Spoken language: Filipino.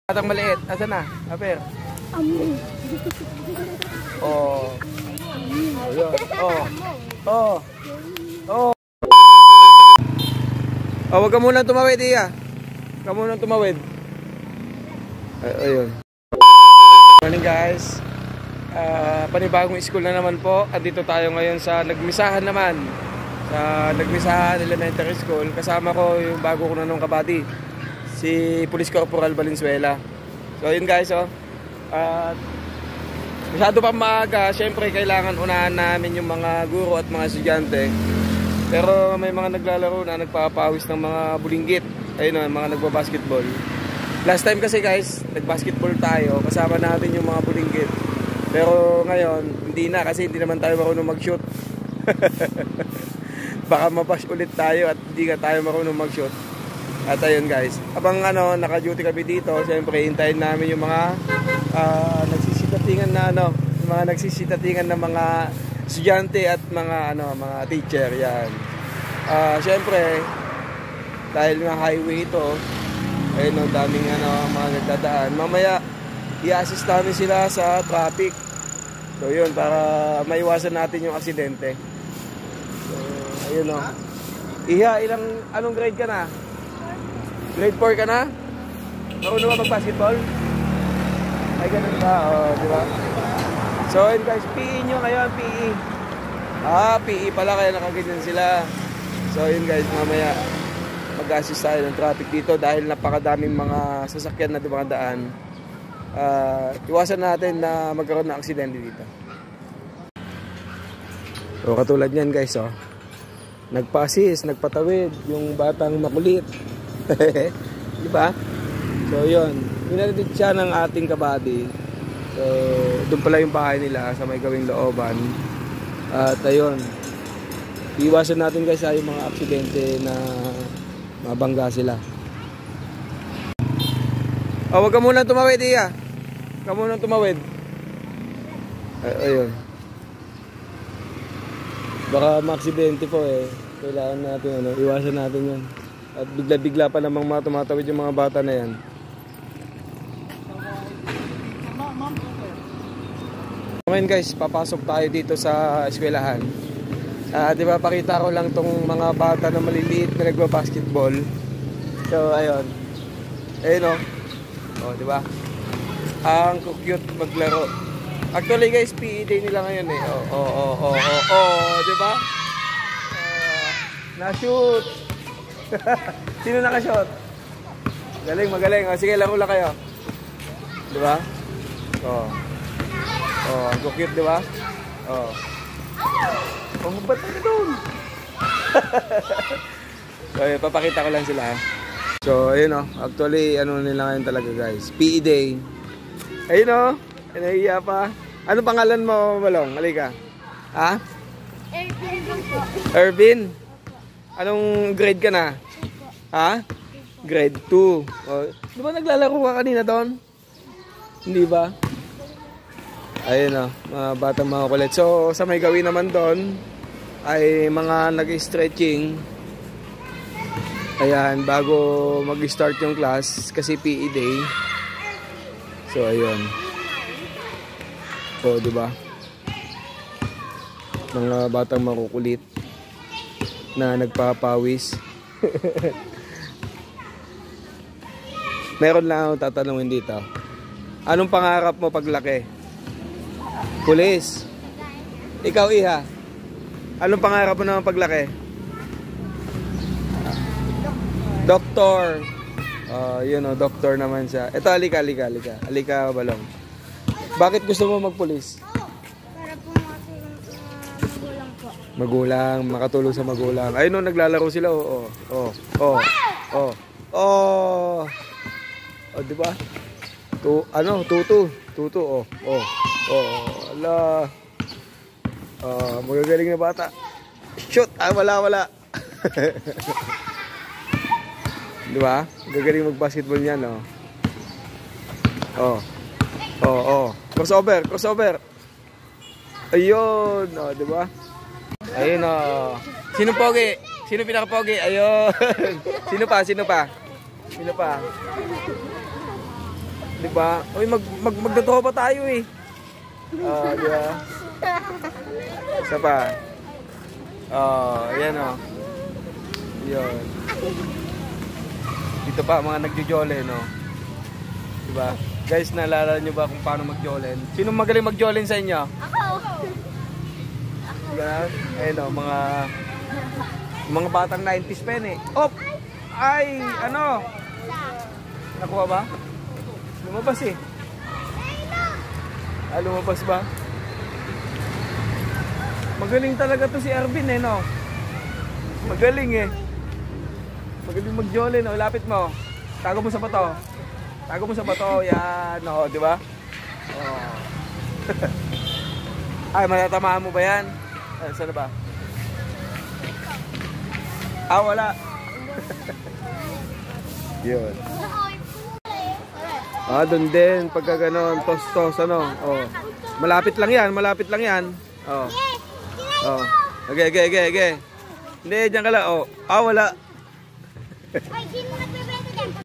Batang maliit, asan na? Aper. Oh. Ayun. Oh. Oh. Oh. Oh, wag ka muna tumawid, Iya. Wag ka muna tumawid. Ayun. Morning guys. Panibagong school na naman po. At dito tayo ngayon sa Nagmisahan naman. Sa Nagmisahan Elementary School. Kasama ko yung bago ko na nung kabady, si Police Corporal Valenzuela. So yun guys, oh. Masyado pa maaga. Siyempre kailangan unahan namin yung mga guro at mga estudyante. Pero may mga naglalaro na nagpapawis ng mga bulinggit. Ayun, mga nagbabasketball. Last time kasi guys, nagbasketball tayo. Kasama natin yung mga bulinggit. Pero ngayon, hindi na kasi hindi naman tayo marunong mag-shoot. Baka mabash ulit tayo at hindi ka tayo marunong mag-shoot. At ayun guys, abang naka-duty kami dito, siyempre hintayin namin yung mga nagsisitatingan na yung mga nagsisitatingan na mga estudyante at mga mga teacher yan. Siyempre dahil nga highway ito, ayun daming mga nagdadaan. Mamaya i-assist namin sila sa traffic. So yun, para maiwasan natin yung aksidente. So ayun Iha, anong grade ka na? Grade 4 ka na? Marunong ka mag-basketball? Ay, ganun ba? O, di ba? So, yun guys, PE nyo ngayon, PE. PE pala, kaya nakaganyan sila. So, yun guys, mamaya mag-assist tayo ng traffic dito dahil napakadaming mga sasakyan na dumadaan. Iwasan natin na magkaroon ng aksidente dito. So, katulad yan guys, nagpa-assist, nagpatawid yung batang makulit. Diba? So yun, inatid siya ng ating kabady. So doon pala yung bahay nila sa may gawing looban. At ayun, iwasan natin guys yung mga aksidente na mabangga sila. Wag ka muna tumawid, Iya. Wag ka muna tumawid. Ayun, baka maaksidente po kailangan natin iwasan natin yun. At bigla-bigla pa namang tumatawid yung mga bata na yan. Ngayon guys, papasok tayo dito sa eskwelahan. Diba, pakita ko lang tong mga bata na maliliit na nagba-basketball. So, ayun. Ayun diba? Ang cute maglaro. Actually guys, PE day nila ngayon diba? Na-shoot! Sino naka-shot? Galing, magaling. Sige, laro lang kayo. Diba? Ang cute, diba? Ba't ka doon? So, papakita ko lang sila. So, ayun actually, nila ngayon talaga guys. PE day. Ayun nahiya pa. Ano pangalan mo, Balong? Halika. Ervin po. Ervin? Anong grade ka na? Grade 2. Di ba naglalaro ka kanina doon? Hindi ba? Ayun mga batang mga kulit. So, sa may gawin naman doon ay mga nag-stretching. Ayan, bago mag-start yung class kasi PE day. So, ayun. Di ba? Mga batang makukulit na nagpapawis. Meron lang akong tatanungin dito. Anong pangarap mo paglaki? Pulis. Ikaw, Iha. Anong pangarap mo naman paglaki? Doktor. Doktor naman siya. Ito, halika. Halika, Balong. Bakit gusto mo magpulis? Magulang, makatulong sa magulang. Ayun naglalaro sila. Diba? Tutu. Ala. Magagaling na bata. Shoot! Wala. Diba? Gagaling mag-basketball niyan, Crossover. Ayun, diba? Ayun Sino pogi? Sino pinaka-pogi? Ayun. Sino pa? Di ba? Uy, magtotoo pa tayo eh. Oh, di ba? Isa pa. Oh, yan oh. Yun. Dito pa mga nagjojole, no? Di ba? Guys, naalala nyo ba kung paano magjolen? Sino magaling magjolen sa inyo? Ako. Yan. Ayun oh, mga batang 90s pa yun eh. Op! Ay! Ano? Nakuha ba? Lumabas eh. Ah, lumabas ba? Magaling talaga to si Ervin eh, no? Magaling eh. Magaling mag-jolly, no? Lapit mo. Tago mo sa bato. Tago mo sa bato. Yan, no? Di ba? Oh. Ay, matatamaan mo ba yan? Ay, saan ba? Ah, wala. Yun. Ah, doon din. Pagka ganon, tos-tos, ano? Oh. Malapit lang yan, malapit lang yan. Oh. Oh. Okay. Hindi, dyan ka lang. Oh. Ah, wala. Ay, sino na